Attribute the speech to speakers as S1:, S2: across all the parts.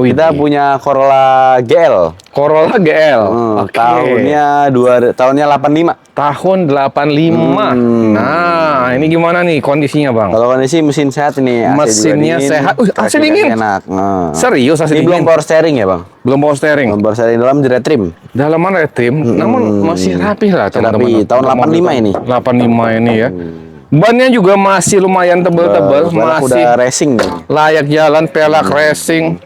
S1: Kita punya Corolla GL.
S2: Corolla GL. Oke.
S1: Tahunnya 85.
S2: Tahun 85. Nah, ini gimana nih kondisinya, Bang?
S1: Kalau kondisi mesin sehat ini, AC
S2: Mesinnya
S1: juga dingin,
S2: sehat. AC dingin.
S1: enak.
S2: Serius AC
S1: Ini
S2: dingin?
S1: belum power steering ya, Bang?
S2: Belum power steering.
S1: Belum power steering, dalam red trim.
S2: Dalaman red trim, namun masih rapi lah, teman-teman.
S1: Tahun 85 ini.
S2: 85 ini ya. Bannya juga masih lumayan tebel-tebel,
S1: Pelek
S2: masih
S1: udah racing nih.
S2: layak jalan, pelak racing.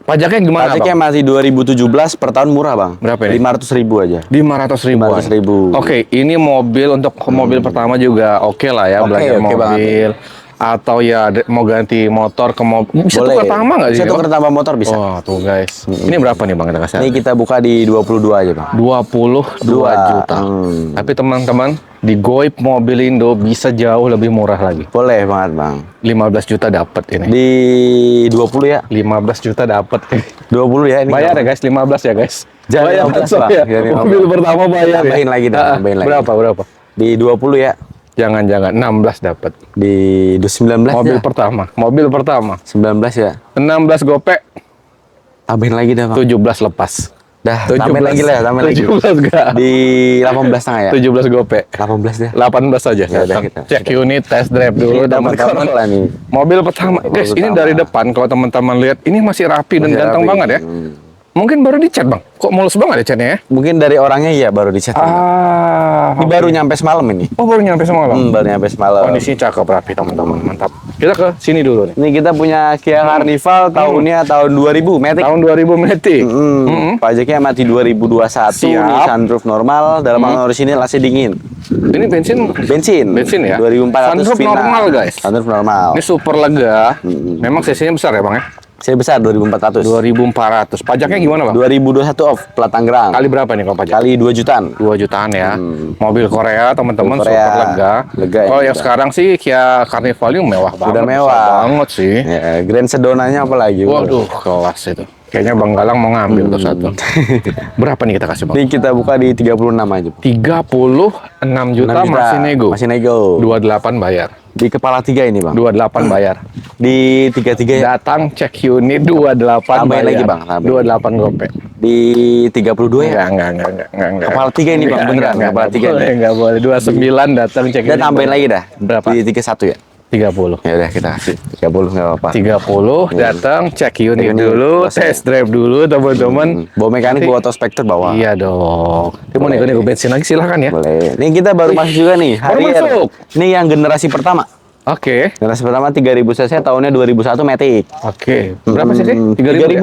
S2: Pajaknya gimana,
S1: Pajaknya
S2: Bang?
S1: masih 2017 per tahun murah, Bang.
S2: Berapa ini?
S1: 500.000 aja.
S2: 500.000.
S1: 500.000.
S2: Oke, ini mobil untuk mobil pertama juga oke lah ya, belajar mobil. Atau ya mau ganti motor ke mobil. Bisa
S1: Boleh.
S2: tukar tambah nggak sih?
S1: Bisa tukar tambah motor bisa.
S2: Oh, tuh guys. Ini berapa nih, Bang, kita kasih?
S1: Ini kita buka di 22 aja, Bang.
S2: 22 juta. Tapi teman-teman, di Goib Mobilindo bisa jauh lebih murah lagi.
S1: Boleh banget, Bang.
S2: 15 juta dapat ini.
S1: Di 20 ya.
S2: 15 juta dapat.
S1: 20 ya ini.
S2: Bayar ya, guys, 15 ya, guys.
S1: Jangan
S2: Bayar
S1: 15,
S2: langsung
S1: Bang.
S2: ya.
S1: Jangan 15.
S2: Mobil pertama bayar
S1: Tambahin
S2: ya.
S1: lagi dah, tambahin lagi.
S2: Berapa?
S1: Di 20 ya.
S2: Jangan-jangan 16 dapat.
S1: Di 19
S2: Mobil
S1: ya.
S2: pertama. Mobil pertama.
S1: 19 ya.
S2: 16 gopek,
S1: Tambahin lagi dah, Bang.
S2: 17 lepas.
S1: Dah, tambahin lagi lah, tambahin lagi.
S2: 17 enggak?
S1: Di 18 setengah ya.
S2: 17 gopek.
S1: 18 deh.
S2: 18 saja.
S1: Ya udah, kita.
S2: Cek unit, test drive dulu
S1: Ini dapat
S2: teman-teman.
S1: Corolla nih.
S2: Mobil pertama. Guys, ini
S1: pertama.
S2: dari depan kalau teman-teman lihat ini masih rapi dan
S1: Masih
S2: ganteng
S1: rapi.
S2: banget ya. Mungkin baru dicat, Bang. Kok mulus banget ya catnya ya?
S1: Mungkin dari orangnya ya baru dicat. Ini baru nyampe semalam ini.
S2: Oh, baru nyampe semalam.
S1: Baru nyampe semalam.
S2: Kondisinya cakep, rapi teman-teman. Mantap. Kita ke sini dulu nih.
S1: Ini kita punya Kia Carnival tahunnya tahun 2000 Matic.
S2: Tahun 2000 Matic.
S1: Pajaknya mati 2021.
S2: Siap.
S1: Ini sunroof normal, dalam orisinil AC dingin.
S2: Ini bensin
S1: Bensin
S2: ya.
S1: 2400
S2: Sunroof
S1: final.
S2: normal, guys.
S1: Sunroof normal.
S2: Ini super lega. Memang cc-nya besar ya, Bang ya?
S1: Saya besar 2400.
S2: 2400. Pajaknya gimana, Bang?
S1: 2021 off plat Tangerang.
S2: Kali berapa nih kalau pajak?
S1: Kali 2 jutaan.
S2: 2 jutaan ya. Mobil Korea, teman-teman,
S1: Mobil Korea.
S2: super lega.
S1: Lega ya,
S2: Oh, yang
S1: juga.
S2: sekarang sih Kia Carnival ini mewah banget.
S1: Udah mewah.
S2: Besar banget sih.
S1: Ya, Grand Sedonanya apalagi.
S2: Waduh, kelas itu. Kayaknya Bang Galang mau ngambil tuh satu. Berapa nih kita kasih, Bang?
S1: Ini kita buka di 36 aja.
S2: 36 juta
S1: 6
S2: masih nego.
S1: Masih nego.
S2: 28 bayar.
S1: Di kepala 3 ini, Bang.
S2: 28 bayar.
S1: Di 33 ya.
S2: Datang cek unit 28
S1: Tambahin
S2: bayar.
S1: lagi, Bang, tambahin.
S2: 28 gopek.
S1: Di 32 ya.
S2: Enggak.
S1: Kepala 3 ini, Bang, beneran. Kepala 3
S2: boleh,
S1: nih.
S2: enggak boleh. 29 datang cek
S1: Kita
S2: unit.
S1: tambahin lagi dah.
S2: Berapa?
S1: Di 31 ya.
S2: 30.
S1: Ya udah kita kasih 30 enggak apa-apa.
S2: 30 datang cek unit
S1: unit,
S2: dulu,
S1: selesai.
S2: test drive dulu teman-teman.
S1: Bawa mekanik, bawa auto-spector bawa.
S2: Iya dong. Kita mau nego bensin lagi silahkan ya.
S1: Boleh. Nih kita baru masuk juga nih.
S2: Baru
S1: Harrier.
S2: masuk.
S1: Ini yang generasi pertama.
S2: Oke.
S1: Generasi pertama 3000 cc tahunnya 2001 Matic.
S2: Oke. Berapa sih?
S1: 3.000.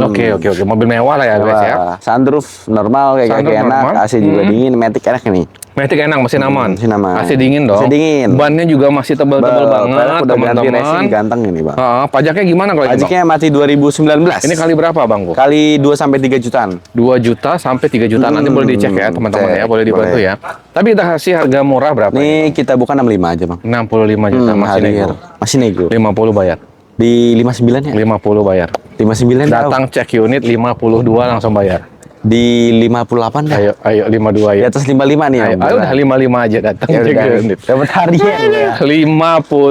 S2: Oke. Mobil mewah lah ya guys ya.
S1: Sunroof normal kayak
S2: Sunroof
S1: enak,
S2: normal.
S1: AC juga dingin, Matic enak ini.
S2: Matic enak, mesin aman.
S1: mesin aman.
S2: Masih dingin dong.
S1: Masih dingin.
S2: Bannya juga masih tebal-tebal banget,
S1: Pelek udah ganti racing
S2: teman-teman.
S1: ganteng ini, Bang.
S2: Pajaknya gimana kalau ini, Bang?
S1: Pajaknya mati 2019.
S2: Ini kali berapa, Bang?
S1: Kali 2 sampai 3 jutaan.
S2: 2 juta sampai 3 juta. Nanti boleh dicek ya, teman-teman
S1: cek,
S2: ya. Boleh dibantu
S1: boleh.
S2: ya. Tapi kita kasih harga murah berapa?
S1: Ini kita buka 65 aja, Bang.
S2: 65 juta masih nego.
S1: Harrier. Masih nego.
S2: 50 bayar.
S1: Di 59 ya?
S2: 50 bayar.
S1: 59
S2: Datang cek unit 52 langsung bayar.
S1: di 58 dah.
S2: Ayo 52
S1: Di
S2: ya.
S1: atas 55 nih.
S2: Ayo,
S1: Om.
S2: udah 55 aja datang
S1: Ya
S2: cek
S1: udah,
S2: unit.
S1: dapat Harrier ya.
S2: 55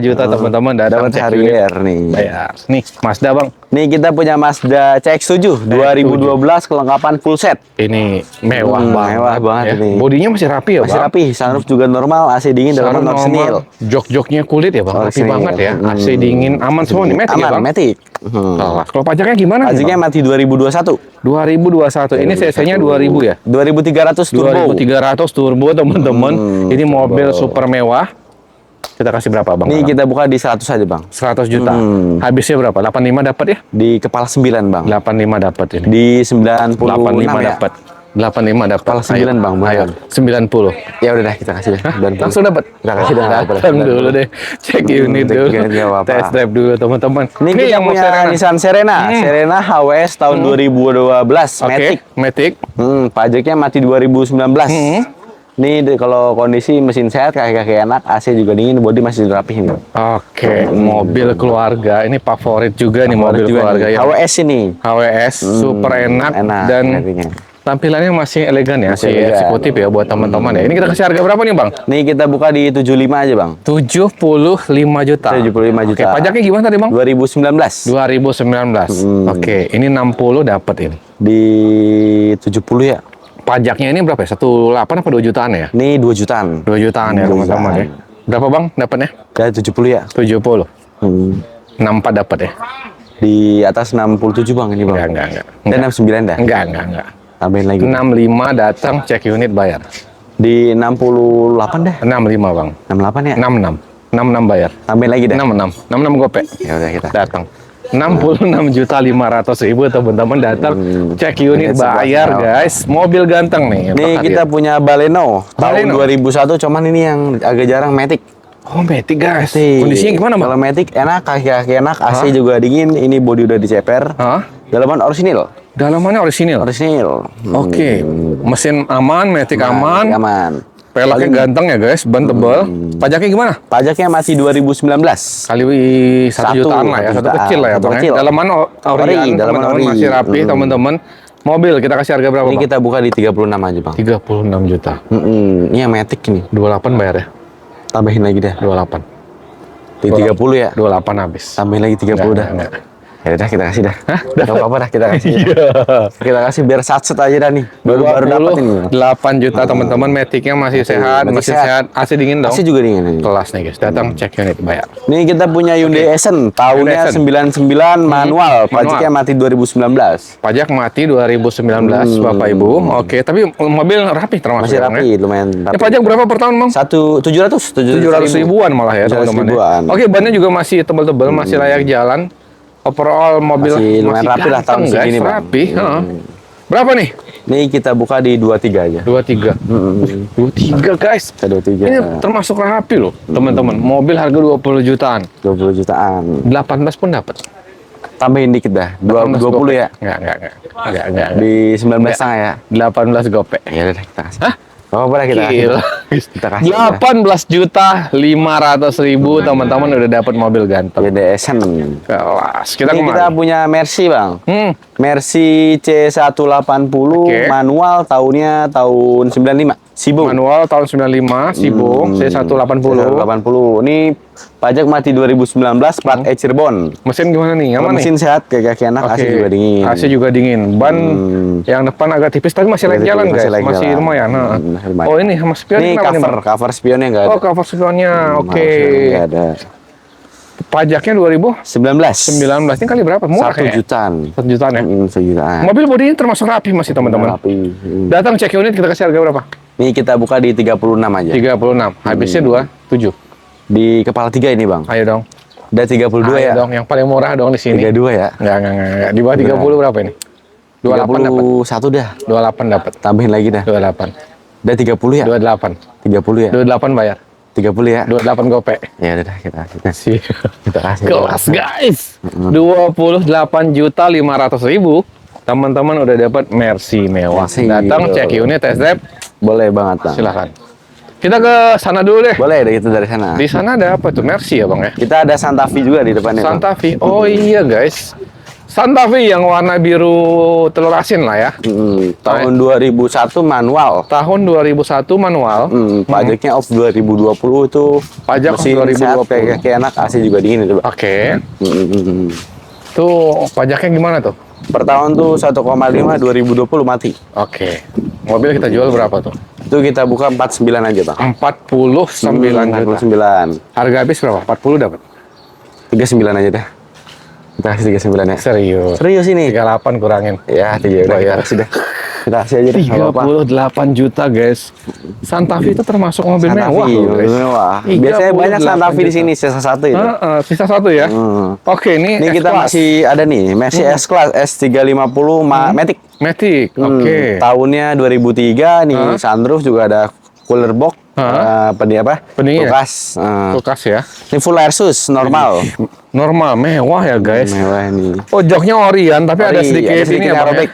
S2: juta teman-teman datang
S1: Dapat
S2: cek unit.
S1: Harrier nih.
S2: Bayar. Nih, Mazda, Bang.
S1: Nih kita punya Mazda CX-7 2012 kelengkapan full set.
S2: Ini mewah banget.
S1: mewah banget
S2: ya.
S1: ini.
S2: Bodinya masih rapi ya,
S1: Masih
S2: Bang?
S1: rapi, sunroof juga normal, AC dingin dalam
S2: Sarung
S1: orisinil.
S2: normal, jok-joknya kulit ya, Bang. Rapi
S1: Orisinil.
S2: banget ya. AC dingin, aman semua nih. Matic ya,
S1: Aman,
S2: Bang?
S1: Matic.
S2: Salah. Kalau pajaknya gimana nih,
S1: Pajaknya
S2: Bang?
S1: mati 2021.
S2: 2021. Ini cc-nya 2000 ya?
S1: 2300 turbo.
S2: 2300 turbo, teman-teman. Ini mobil super mewah. Kita kasih berapa, Bang?
S1: Nih kita buka di 100 aja, Bang.
S2: 100 juta. Habisnya berapa? 85 dapat ya?
S1: Di kepala 9, Bang.
S2: 85 dapat ini.
S1: Di 96
S2: 85
S1: ya.
S2: dapat. 85 dapat.
S1: Kepala 9, Bang,
S2: Ayo.
S1: beneran.
S2: 90.
S1: Ya udah dah kita kasih deh. 90.
S2: Langsung dapat.
S1: Kita kasih dah.
S2: Datang dulu deh. Cek unit
S1: cek
S2: dulu.
S1: unit, nggak apa-apa.
S2: Test drive dulu, teman-teman.
S1: Ini kita
S2: yang mau
S1: punya
S2: Serena.
S1: Nissan Serena. Serena HWS tahun 2012
S2: Oke,
S1: Matic.
S2: Matic.
S1: Pajaknya mati 2019. Ini kalau kondisi mesin sehat, kaki-kaki enak, AC juga dingin, bodi masih rapih nih.
S2: Oke, mobil keluarga. Ini favorit juga nih mobil
S1: Juga
S2: keluarga
S1: nih.
S2: ya.
S1: HWS ini.
S2: HWS super enak, dan
S1: kayaknya.
S2: Tampilannya masih elegan ya,
S1: Masih
S2: masih
S1: elegan.
S2: eksekutif ya buat teman-teman ya. Ini kita kasih harga berapa nih Bang?
S1: Nih kita buka di 75 aja bang.
S2: 75 juta.
S1: 75
S2: Oke,
S1: juta.
S2: pajaknya gimana tadi Bang?
S1: 2019.
S2: 2019. Oke, ini 60 dapat ini.
S1: Di 70 ya.
S2: Pajaknya ini berapa ya? 18 apa 2 jutaan ya?
S1: Nih 2 jutaan.
S2: 2 jutaan ya
S1: 2
S2: teman-teman ya.
S1: jutaan.
S2: Berapa Bang dapatnya?
S1: Dari 70 ya.
S2: 70.
S1: Hmm.
S2: 64 dapat ya?
S1: Di atas 67 bang ini bang.
S2: Enggak.
S1: Dan 69 dah.
S2: Enggak.
S1: Tambahin lagi.
S2: 65 datang cek unit bayar.
S1: Di 68 dah.
S2: 65 Bang.
S1: 68 ya.
S2: 66. 66 bayar.
S1: Tambahin lagi dah.
S2: 66 gopek.
S1: Ya udah kita.
S2: Datang. 66.500.000 teman-teman datang cek unit
S1: Ini sebuah
S2: bayar
S1: hal.
S2: guys. Mobil ganteng nih.
S1: Nih
S2: Empat
S1: kita
S2: hadir.
S1: punya Baleno tahun
S2: Baleno.
S1: 2001, cuman ini yang agak jarang Matic.
S2: Oh, Matic guys.
S1: Matic.
S2: Kondisinya gimana Bang?
S1: Kalau Matic enak, kaki-kaki enak, AC juga dingin, ini body udah diceper.
S2: Hah?
S1: Dalaman orisinil.
S2: Dalamannya orisinil.
S1: Orisinil.
S2: Oke. Mesin aman, Matic aman.
S1: Aman.
S2: Peleknya
S1: Paling-
S2: ganteng ya guys, ban tebal. Pajaknya gimana?
S1: Pajaknya masih 2019.
S2: Kali 1 jutaan lah ya, satu
S1: jutaan.
S2: kecil lah ya
S1: Satu
S2: Bang.
S1: kecil.
S2: Dalaman ori,
S1: Ori, dalaman
S2: teman-teman
S1: ori.
S2: masih rapi teman-teman. Mobil kita kasih harga berapa
S1: Ini
S2: Bang?
S1: kita buka di 36 aja bang.
S2: 36 juta.
S1: Ini yang Matic nih.
S2: 28 bayar ya?
S1: Tambahin lagi dah.
S2: 28.
S1: Di 30 ya.
S2: 28 habis.
S1: Tambahin lagi 30 dah.
S2: Enggak.
S1: Ya udah kita kasih dah.
S2: Hah?
S1: Gak apa-apa dah kita kasih.
S2: Iya.
S1: Kita kasih biar satset aja dah nih. Baru dapat ini.
S2: 8 juta teman-teman, Matic-nya masih sehat,
S1: Matic
S2: masih
S1: sehat.
S2: sehat. AC dingin dong.
S1: Masih juga dingin ini.
S2: Kelas nih guys. Datang cek unit bayar.
S1: Nih kita punya Hyundai Accent tahunnya
S2: Hyundai
S1: 99 manual,
S2: Manual.
S1: pajaknya mati 2019.
S2: Pajak mati 2019 Bapak Ibu. Oke, tapi mobil rapi termasuk
S1: Masih
S2: ya, Bang,
S1: rapi,
S2: ya?
S1: lumayan
S2: Ini
S1: rapi.
S2: pajak berapa per tahun Bang? 700 ribuan malah ya
S1: 700
S2: teman-teman.
S1: ribuan.
S2: Oke, bannya juga masih tebal-tebal, masih layak jalan. Overall mobil
S1: Masih lumayan rapi lah tahun
S2: ganteng,
S1: segini,
S2: guys,
S1: Bang.
S2: rapi. heeh. Berapa nih?
S1: Nih kita buka di 23 aja.
S2: 23. 23 guys.
S1: Kita 23.
S2: Ini termasuk rapi loh, teman-teman. Mobil harga 20 jutaan.
S1: 20 jutaan.
S2: 18 pun dapat.
S1: Tambahin dikit dah. 20 ya.
S2: Enggak.
S1: Di 19 setengah ya.
S2: 18 gopek.
S1: Ya udah kita kasih.
S2: Hah?
S1: Apa dah kita kasih.
S2: Gila.
S1: Kita kasih.
S2: 18.500.000 teman-teman udah dapat mobil ganteng.
S1: Hyundai Accent.
S2: Kelas. Kita
S1: Ini kita
S2: kemana?
S1: punya Mercy, Bang.
S2: Hmm.
S1: Mercy C180
S2: Oke.
S1: manual tahunnya tahun 95. Sibung.
S2: Manual tahun 95, Sibung, C180.
S1: 180. Ini pajak mati 2019, plat E Cirebon.
S2: Mesin gimana nih?
S1: Kalau
S2: Aman nih?
S1: mesin sehat, kaki enak, AC
S2: Oke.
S1: juga dingin.
S2: AC juga dingin. Ban yang depan agak tipis tapi masih layak jalan guys.
S1: layak
S2: Masih
S1: jalan.
S2: lumayan. Nah.
S1: Masih lumayan.
S2: Oh ini sama spion
S1: Ini
S2: kenapa nih, Bang?
S1: cover spionnya nggak ada.
S2: Oh cover spionnya. Oke.
S1: Nggak ada.
S2: Pajaknya 2019.
S1: 19.
S2: Ini kali berapa? Murah
S1: 1
S2: kayaknya.
S1: jutaan.
S2: 1 jutaan ya.
S1: 1 jutaan.
S2: Mobil bodinya termasuk rapi masih teman-teman.
S1: Rapi.
S2: Datang cek unit kita kasih harga berapa?
S1: Ini kita buka di 36 aja.
S2: 36. Habisnya 27.
S1: Di kepala 3 ini, Bang.
S2: Ayo dong.
S1: Udah 32
S2: Ayo
S1: ya.
S2: dong, yang paling murah dong di sini.
S1: 32 ya.
S2: Enggak. Di bawah 30 berapa ini? 28 dapat.
S1: 31 dah.
S2: 28 dapat.
S1: Tambahin lagi dah.
S2: 28.
S1: Udah 30 ya.
S2: 28.
S1: 30 ya.
S2: 28 bayar.
S1: 30 ya.
S2: 28 gopek.
S1: Ya udah kita kasih.
S2: Sih.
S1: Kita kasih.
S2: Kelas guys. 28.500.000. Teman-teman udah dapat Mercy mewah.
S1: Mercy,
S2: Datang
S1: yo.
S2: cek unit test drive.
S1: Boleh banget, Bang.
S2: Silakan. Kita ke sana dulu deh.
S1: Boleh deh itu dari sana.
S2: Di sana ada apa tuh? Mercy ya bang ya?
S1: Kita ada Santa Fe juga di depannya. Bang.
S2: Santa Fe. Oh iya guys. Santa Fe yang warna biru telur asin lah ya.
S1: Tahun 2001 manual.
S2: Tahun 2001 manual.
S1: Pajaknya off 2020 itu
S2: Pajak
S1: mesin
S2: 2020.
S1: sehat, kayak enak, AC juga dingin itu, Bang.
S2: Oke. Tuh pajaknya gimana tuh?
S1: Per tahun tuh 1,5 2020 mati.
S2: Oke. Mobil kita jual berapa tuh?
S1: Itu kita buka 49 aja, Bang.
S2: 49 juta.
S1: 49.
S2: Harga habis berapa? 40 dapat.
S1: 39 aja dah. Kita kasih 39 ya.
S2: Serius.
S1: Serius ini.
S2: 38 kurangin.
S1: Ya, 3 udah kita kasih dah. Kita kasih aja deh. nggak apa-apa.
S2: 38 juta guys. Santa Fe itu termasuk mobil
S1: Santa
S2: mewah
S1: Fe,
S2: loh,
S1: mobil
S2: guys.
S1: mewah. Biasanya banyak Santa Fe di sini, sisa satu itu.
S2: Sisa satu ya. Oke, ini
S1: Ini kita
S2: S-Class.
S1: masih ada nih, Mercy S-Class S350 Matic.
S2: Matic. Oke.
S1: Tahunnya 2003 nih, sunroof juga ada cooler box,
S2: Pendingin ya?
S1: kulkas.
S2: Kulkas ya.
S1: Ini full air sus, normal.
S2: Normal, mewah ya guys.
S1: Mewah nih.
S2: Oh, joknya orian, tapi ada
S1: Ori,
S2: sedikit,
S1: ada sedikit
S2: ini ya, Bang, ya?
S1: robek.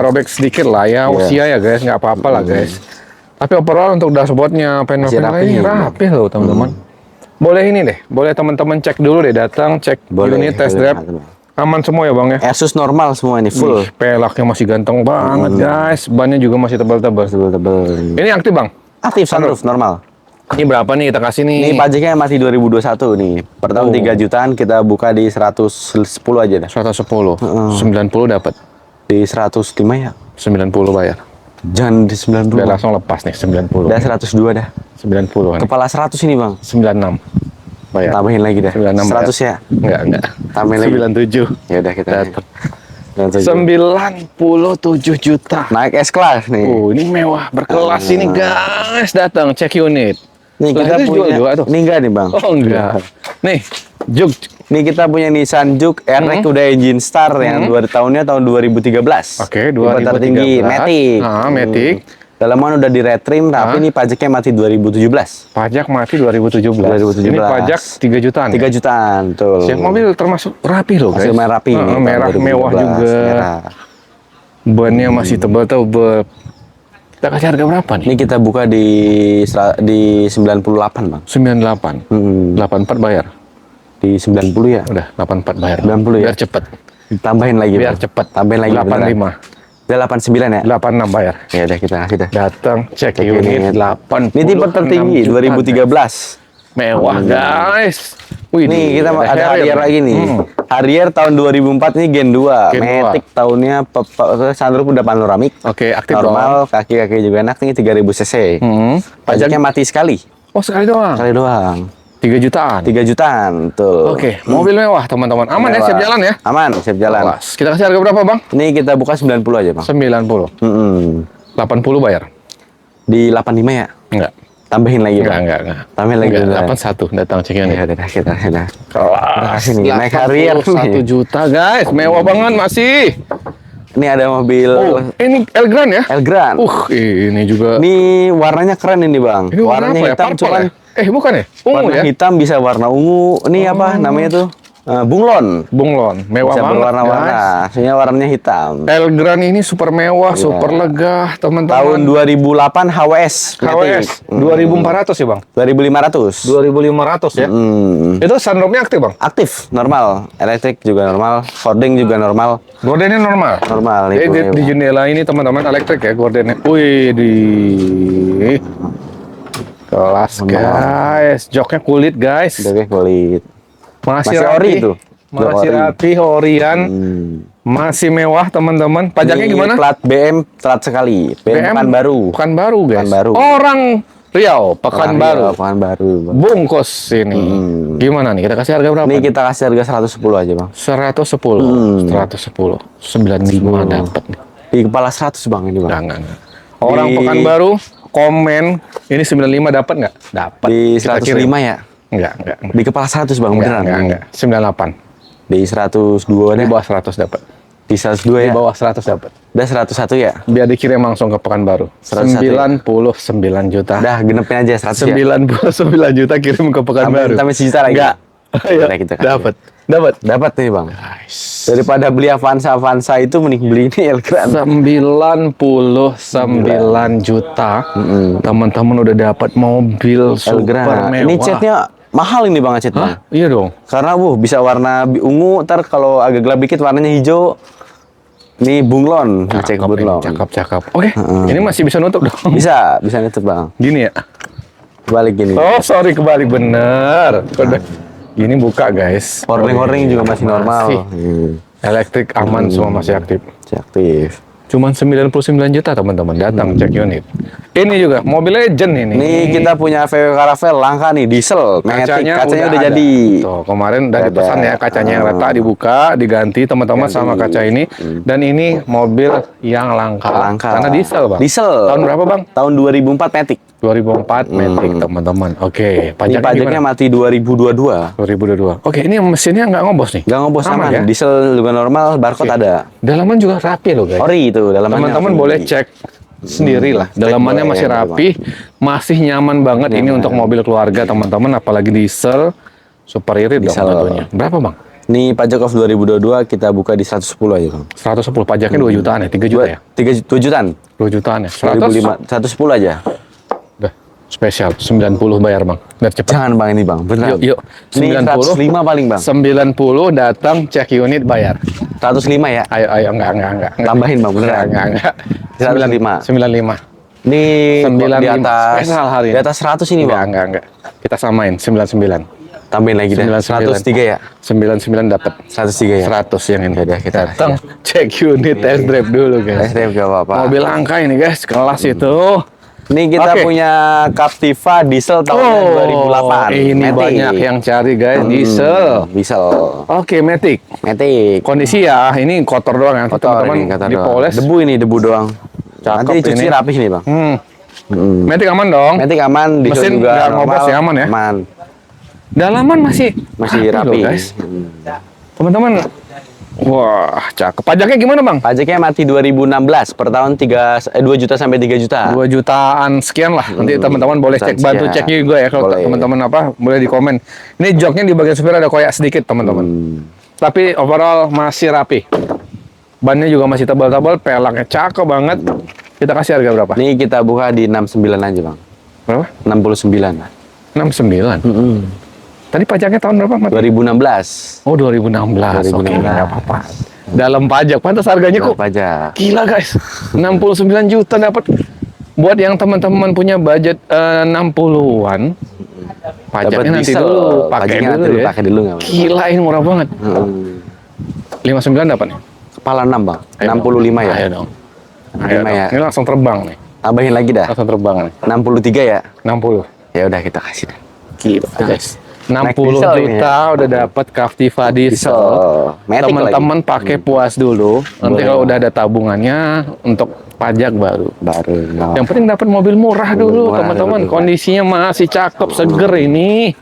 S2: Robek sedikit lah ya, usia ya guys, nggak apa-apa lah guys. Tapi overall untuk dashboardnya,
S1: Masih
S2: panel-panel ini
S1: rapi.
S2: rapi loh teman-teman. Boleh ini deh, boleh teman-teman cek dulu deh, datang cek
S1: Boleh,
S2: unit test
S1: boleh,
S2: drive.
S1: teman-teman.
S2: Aman semua ya Bang ya?
S1: Asus normal semua ini full.
S2: Pelaknya masih ganteng banget guys. Bannya juga masih tebal-tebal.
S1: Tebel-tebel.
S2: Ini aktif Bang?
S1: Aktif sunroof normal.
S2: Ini berapa nih kita kasih nih?
S1: Ini pajaknya masih 2021 nih. Per tahun 3 jutaan kita buka di 110 aja dah.
S2: 110. 90 dapat.
S1: Di 105 ya.
S2: 90 bayar.
S1: Jangan di 90.
S2: Udah langsung lepas nih 90.
S1: Udah 102 dah.
S2: 90 kan.
S1: Kepala 100 ini bang.
S2: 96 bayar.
S1: Tambahin lagi dah.
S2: 96
S1: 100 ya.
S2: Enggak.
S1: Tambahin lagi.
S2: 97.
S1: Ya udah kita.
S2: Dapat.
S1: 97.
S2: 97 juta.
S1: Naik S-Class nih.
S2: Ini mewah berkelas ini guys. Datang cek unit.
S1: Nih
S2: Lah,
S1: kita
S2: itu
S1: punya.
S2: jual juga tuh.
S1: Ini enggak nih bang.
S2: Oh enggak. Nih, Juk.
S1: Nih kita punya Nissan Juke R-Rec udah engine star yang tahunnya tahun 2013.
S2: Oke,
S1: Tipe
S2: 2013.
S1: tertinggi Matic.
S2: Matic.
S1: Dalaman udah di retrim tapi ini pajaknya mati 2017.
S2: Pajak mati 2017.
S1: 2017.
S2: Ini pajak 3 jutaan.
S1: 3 jutaan, betul.
S2: Siap mobil termasuk rapi loh guys.
S1: Masih lumayan rapi. nih,
S2: merah
S1: tahun 2017,
S2: mewah juga.
S1: merah.
S2: Bannya masih tebal-tebal. Kita kasih harga berapa nih?
S1: Ini kita buka di 98 bang.
S2: 98. 84 bayar.
S1: Di 90 ya.
S2: Udah 84 bayar.
S1: 90 ya?
S2: Biar cepet.
S1: Tambahin lagi
S2: Biar
S1: bang.
S2: cepet.
S1: Tambahin lagi.
S2: 85.
S1: Udah 89 ya?
S2: 86 bayar.
S1: Ya udah kita kasih dah.
S2: Datang cek
S1: Cek
S2: unit
S1: unit.
S2: 80.
S1: Ini tipe tertinggi 2013.
S2: Mewah guys. Wih,
S1: Nih kita ada Harrier lagi nih. Harrier tahun 2004 ini Gen 2.
S2: Gen 2.
S1: Matic tahunnya sunroof udah panoramik.
S2: Oke, aktif dong.
S1: Normal, kaki-kaki juga enak nih 3000 cc. Pajaknya mati sekali.
S2: Oh, sekali doang.
S1: Sekali doang.
S2: 3 jutaan.
S1: 3 jutaan, tuh.
S2: Oke, mobil mewah teman-teman. Aman ya, siap jalan ya?
S1: Aman, siap jalan.
S2: Kelas. Kita kasih harga berapa, Bang?
S1: Ini kita buka 90 aja, Bang.
S2: 90. 80 bayar?
S1: Di 85 ya?
S2: Enggak.
S1: Tambahin lagi, Bang.
S2: Enggak.
S1: Tambahin lagi.
S2: Enggak, 81 datang cek ini.
S1: Ya udah kita.
S2: Kelas.
S1: Nih, naik Harrier.
S2: 1 juta, guys. Mewah banget masih.
S1: Ini ada mobil
S2: Oh, ini Elgrand ya?
S1: Elgrand.
S2: Ini juga.
S1: Ini warnanya keren ini, Bang.
S2: Ini warna
S1: Warnanya
S2: apa ya?
S1: hitam
S2: Purple
S1: cuman
S2: ya? Bukan ya? Ungu
S1: warna
S2: ya?
S1: hitam bisa warna ungu. Ini apa namanya tuh? Bunglon.
S2: Bunglon. Mewah
S1: Bisa
S2: banget,
S1: berwarna-warna.
S2: guys.
S1: Aslinya warnanya hitam.
S2: Elgrand ini super mewah, super lega,
S1: Tahun
S2: teman-teman.
S1: 2008 HWS.
S2: HWS 2400 ya, Bang?
S1: 2500.
S2: 2500 ya? Itu sunroofnya aktif, Bang?
S1: Aktif, normal. Elektrik juga normal. Hording juga normal.
S2: Gordennya normal?
S1: Normal.
S2: Di jendela ini teman-teman elektrik ya gordennya. Wih, di kelas guys. Joknya kulit guys.
S1: Oke, kulit.
S2: Masih
S1: Masih
S2: rapi.
S1: ori itu.
S2: Masih
S1: Ori.
S2: rapi, orian. Masih mewah teman-teman. Pajaknya
S1: Ini
S2: gimana?
S1: Plat BM telat sekali. BM Pekanbaru.
S2: Pekanbaru guys.
S1: Pekanbaru.
S2: Orang Riau, Pekanbaru.
S1: Pekanbaru.
S2: Bungkus ini. Gimana nih? Kita kasih harga berapa?
S1: Ini kita kasih harga 110 aja, Bang.
S2: 110. 110. 95 dapat nih.
S1: Di kepala 100, Bang, ini, Bang.
S2: Enggak. Orang Pekanbaru komen ini 95 dapat nggak? Dapat.
S1: Di
S2: Kita
S1: 105 ya?
S2: Enggak.
S1: Di kepala 100, Bang, beneran.
S2: Enggak. 98.
S1: Di 102
S2: Di
S1: deh.
S2: bawah 100 dapat.
S1: Di 102
S2: Di
S1: ya?
S2: bawah 100 dapat.
S1: Udah 101 ya?
S2: Biar dikirim langsung ke Pekanbaru.
S1: 101
S2: 99 juta.
S1: Udah genepin aja 100 ya?
S2: 99 juta kirim ke Pekanbaru.
S1: Tambah sejuta lagi.
S2: Enggak. Ayo.
S1: Udah kita kasih.
S2: Dapat.
S1: Dapat nih, Bang. Daripada beli Avanza itu mending beli ini Elgrand.
S2: 99 juta. Teman-teman udah dapat mobil super
S1: Elgrand.
S2: mewah.
S1: Ini catnya mahal ini, Bang, cat, Bang.
S2: Iya dong.
S1: Karena bisa warna ungu, ntar kalau agak gelap dikit warnanya hijau. Ini bunglon, cek bunglon.
S2: Cakep. Oke, ini masih bisa nutup dong.
S1: Bisa nutup, Bang.
S2: Gini ya.
S1: Balik gini.
S2: Oh, sorry kebalik bener. Gini buka, guys.
S1: Horning juga masih normal.
S2: Elektrik aman, semua masih aktif.
S1: Masih aktif.
S2: Cuman 99 juta teman-teman datang cek unit. Ini juga mobil legend ini.
S1: Ini kita punya VW Caravelle langka nih, diesel, Matic. Kacanya udah
S2: ada.
S1: jadi.
S2: Tuh, kemarin udah dipesan ya kacanya yang retak dibuka, diganti teman-teman sama kaca ini. Dan ini mobil yang langka. Karena diesel, Bang.
S1: Diesel.
S2: Tahun berapa, Bang?
S1: Tahun 2004 Matic.
S2: 2004 Matic, teman-teman. Oke,
S1: Ini pajaknya mati 2022.
S2: 2022. Oke, ini mesinnya nggak ngobos nih?
S1: Nggak ngobos, aman.
S2: ya?
S1: Diesel juga normal, barcode ada.
S2: Dalaman juga rapi loh, guys.
S1: Ori itu dalamannya.
S2: Teman-teman boleh cek sendiri lah. Dalamannya
S1: boleh,
S2: masih
S1: ya,
S2: rapi, masih nyaman banget. Ini untuk mobil keluarga teman-teman, apalagi diesel, super irit dong
S1: Diesel.
S2: tentunya. Berapa, Bang?
S1: Ini pajak off 2022 kita buka di 110 aja, Bang.
S2: 110 pajaknya 2 jutaan ya, 3 juta ya?
S1: 2 jutaan.
S2: 2 jutaan ya. 100?
S1: 110 aja.
S2: Udah. Spesial 90 bayar bang, biar cepat.
S1: Jangan bang ini bang, beneran.
S2: Yuk,
S1: Ini 105 paling bang.
S2: 90 datang cek unit bayar.
S1: 105 ya.
S2: Ayo, enggak.
S1: Tambahin bang, beneran.
S2: Enggak.
S1: 105.
S2: 95.
S1: Ini
S2: 95.
S1: di atas
S2: Spesial hari ini.
S1: Di atas 100 ini bang.
S2: Enggak. Kita samain 99.
S1: Tambahin lagi deh.
S2: 99.
S1: 103 ya.
S2: 99 dapat
S1: 103 ya.
S2: 100 yang ini.
S1: Udah kita
S2: Datang cek unit test drive dulu guys.
S1: SDF gak apa-apa.
S2: Mobil angka ini guys, kelas itu.
S1: Ini kita
S2: Oke.
S1: punya Captiva diesel tahun 2008.
S2: Ini
S1: Matic.
S2: banyak yang cari guys, diesel.
S1: Diesel.
S2: Oke, Matic.
S1: Matic.
S2: Kondisi ya, ini kotor doang ya,
S1: Kotor
S2: teman-teman.
S1: ini, kotor doang.
S2: Dipoles.
S1: Debu ini, debu doang.
S2: Cakep
S1: Nanti dicuci
S2: ini.
S1: rapih nih bang.
S2: Matic aman dong.
S1: Matic aman, diesel
S2: Mesin
S1: juga
S2: nggak
S1: normal.
S2: ngopos ya, aman ya?
S1: Aman.
S2: Dalaman masih
S1: Rapi.
S2: loh, guys. Teman-teman. Wah, cakep. Pajaknya gimana bang?
S1: Pajaknya mati 2016 per tahun 2 juta sampai 3 juta.
S2: 2 jutaan sekian lah. Nanti teman-teman boleh cek, bantu
S1: sekian.
S2: cek juga ya kalau
S1: Boleh.
S2: teman-teman boleh di komen. Ini joknya di bagian supir ada koyak sedikit teman-teman. Tapi overall masih rapi. Bannya juga masih tebal-tebal, pelaknya cakep banget. Kita kasih harga berapa?
S1: Ini kita buka di 69 aja bang.
S2: Berapa?
S1: 69.
S2: 69. Tadi pajaknya tahun berapa? Mat?
S1: 2016.
S2: Oh 2016. Oke,
S1: 2016.
S2: nggak apa-apa. Dalam pajak, pantas harganya kok
S1: Pajak.
S2: gila guys. 69 juta dapat. Buat yang teman-teman punya budget 60-an, pajaknya
S1: Dapat
S2: nanti
S1: diesel.
S2: dulu, pakai
S1: Pajaknya
S2: dulu
S1: nanti
S2: ya.
S1: pakai dulu nggak apa-apa.
S2: Gila ini murah banget. 59 dapat nih.
S1: Kepala 6 bang.
S2: Ayo
S1: 65 ya.
S2: Ayo dong.
S1: 65 ya.
S2: Ini langsung terbang nih.
S1: Tambahin lagi dah.
S2: Langsung terbang nih.
S1: 63 ya.
S2: 60.
S1: Ya udah kita kasih dah.
S2: Gila guys. 60
S1: Naik diesel ini
S2: juta udah dapat Captiva diesel.
S1: Matic
S2: Teman-teman pakai puas dulu. Nanti
S1: Boleh.
S2: kalau udah ada tabungannya untuk pajak baru.
S1: baru.
S2: Yang penting dapat mobil murah dulu,
S1: murah
S2: teman-teman.
S1: dulu.
S2: Kondisinya masih cakep, seger ini.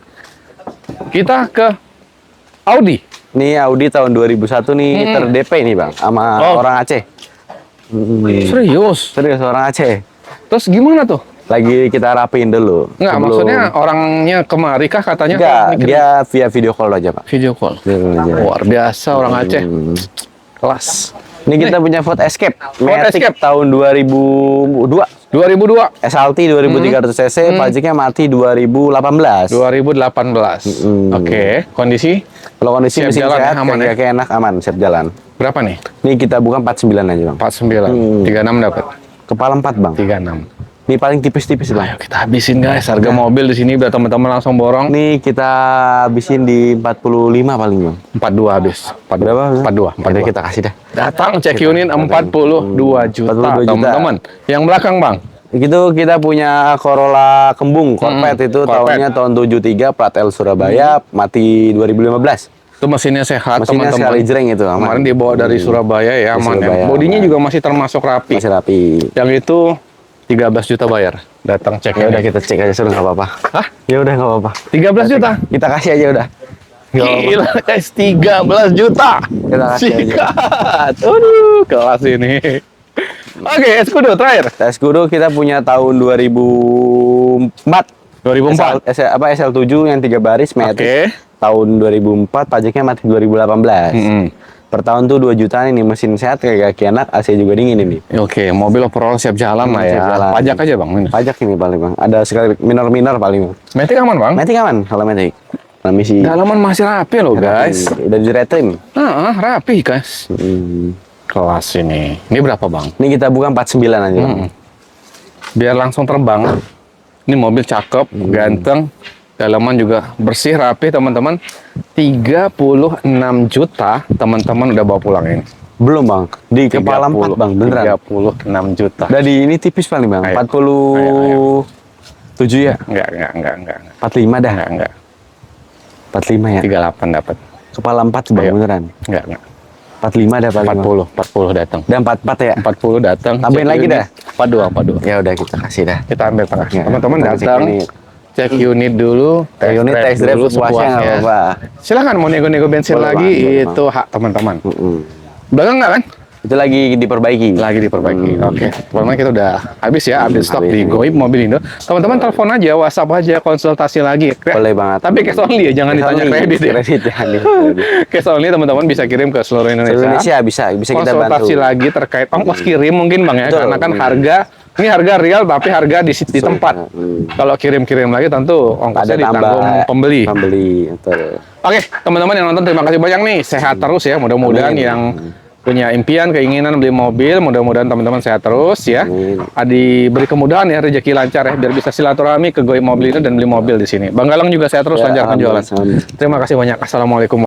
S2: Kita ke Audi.
S1: Ini Audi tahun 2001 nih ter-DP nih bang, sama
S2: Oh.
S1: orang Aceh.
S2: Serius?
S1: Serius orang Aceh.
S2: Terus gimana tuh?
S1: Lagi kita rapiin dulu.
S2: Enggak,
S1: Sebelum-
S2: maksudnya orangnya kemari kah katanya?
S1: Enggak,
S2: Mikirin
S1: dia via video call aja pak.
S2: video call. Luar biasa orang Aceh. Kelas.
S1: Ini kita punya Ford Escape.
S2: Ford
S1: Matic
S2: Escape.
S1: tahun 2002.
S2: 2002.
S1: SLT 2300 cc, pajaknya mati 2018.
S2: 2018. Oke, kondisi
S1: Kalau kondisi
S2: Siap
S1: mesin
S2: jalan
S1: sehat,
S2: ya, aman ya?
S1: kaki enak, aman, siap jalan.
S2: berapa nih?
S1: Ini kita bukan 49 aja bang.
S2: 49. 36 dapat.
S1: Kepala 4 bang.
S2: 36.
S1: Ini paling tipis-tipis bang.
S2: Ayo kita habisin guys. Harga mobil di sini biar teman-teman langsung borong.
S1: Ini kita habisin di 45 paling bang.
S2: 42 habis.
S1: Berapa?
S2: 42.
S1: Udah kita kasih dah.
S2: Datang cek unit 42 juta
S1: 42 juta.
S2: teman-teman. Yang belakang bang.
S1: Itu kita punya Corolla Kembung, Corvette itu
S2: Corvette.
S1: tahunnya tahun 73, plat L Surabaya, mati 2015.
S2: Itu mesinnya sehat
S1: Mesinnya
S2: teman-teman.
S1: sekali jreng itu aman.
S2: Kemarin dibawa dari Surabaya ya,
S1: Dari
S2: aman ya.
S1: Surabaya,
S2: Bodinya
S1: aman.
S2: juga masih termasuk rapi.
S1: Masih rapi.
S2: Yang itu 13 juta bayar. Datang cek
S1: Ya udah kita cek aja suruh nggak apa-apa.
S2: Hah?
S1: Ya udah nggak apa-apa.
S2: 13 juta.
S1: Kita kasih aja udah. Nggak apa-apa.
S2: Gila guys, 13 juta.
S1: Kita kasih aja.
S2: Sikat. Aduh, kelas ini. Oke, Escudo terakhir.
S1: Tes Guru kita punya tahun 2004.
S2: 2004.
S1: SL7 yang 3 baris Matic.
S2: Oke.
S1: Tahun 2004, pajaknya mati 2018. Per tahun tuh 2 jutaan ini, mesin sehat, kaki enak, AC juga dingin ini.
S2: Oke, mobil overall siap jalan lah ya.
S1: Siap jalan.
S2: Pajak aja bang. Ini.
S1: Pajak ini paling bang. Ada sekali minor-minor paling bang.
S2: Matic aman bang.
S1: Matic aman kalau Matic. Transmisi.
S2: Dalaman masih rapi loh guys.
S1: Udah di retrim.
S2: Rapi guys. Kelas ini. Ini berapa bang?
S1: Ini kita buka 49 aja bang.
S2: Biar langsung terbang. Ini mobil cakep, ganteng. Dalaman juga bersih, rapi teman-teman. 36 juta teman-teman udah bawa pulang ini.
S1: Belum bang. Di kepala 4 bang, beneran.
S2: 36 juta.
S1: Dari ini tipis paling bang.
S2: Ayo.
S1: 47 ya?
S2: Enggak.
S1: 45 dah.
S2: Enggak.
S1: 45 ya?
S2: 38 dapat.
S1: Kepala 4 bang,
S2: Ayo.
S1: beneran.
S2: Enggak.
S1: 45 dah paling bang.
S2: 40 datang.
S1: Dan 44 ya?
S2: 40 datang.
S1: Tambahin
S2: Cek
S1: lagi
S2: unit.
S1: dah.
S2: 42.
S1: Ya udah kita kasih dah.
S2: Kita ambil tengah.
S1: Ya,
S2: Teman-teman
S1: kita cek
S2: datang.
S1: unit.
S2: Cek unit dulu.
S1: Unit test drive puasnya nggak apa-apa.
S2: Silakan mau nego-nego bensin
S1: Boleh,
S2: lagi,
S1: Bang, boleh,
S2: itu hak teman-teman.
S1: Mm-mm.
S2: Belakang nggak kan?
S1: Itu lagi diperbaiki.
S2: Lagi diperbaiki. Oke. Teman-teman kita udah habis ya, update stok
S1: habis.
S2: di Goib Mobil Indo. Teman-teman telepon aja, WhatsApp aja, konsultasi lagi.
S1: Boleh banget.
S2: Tapi cash only ya, jangan ditanya kredit ya.
S1: Kredit jangan di-
S2: Cash only teman-teman bisa kirim ke seluruh Indonesia.
S1: Indonesia bisa kita bantu.
S2: Konsultasi lagi terkait ongkos kirim mungkin bang ya,
S1: Betul.
S2: karena kan harga Ini harga real tapi harga di tempat. Kalau kirim-kirim lagi tentu ongkosnya ditanggung pembeli.
S1: Betul.
S2: Oke, teman-teman yang nonton terima kasih banyak nih. Sehat terus ya. Mudah-mudahan yang punya impian, keinginan beli mobil, mudah-mudahan teman-teman sehat terus ya. Diberi kemudahan ya, rezeki lancar ya, biar bisa silaturahmi ke Goib Mobil ini dan beli mobil di sini. Bang Galang juga sehat terus, lancarkan jualan. Terima kasih banyak. Assalamualaikum.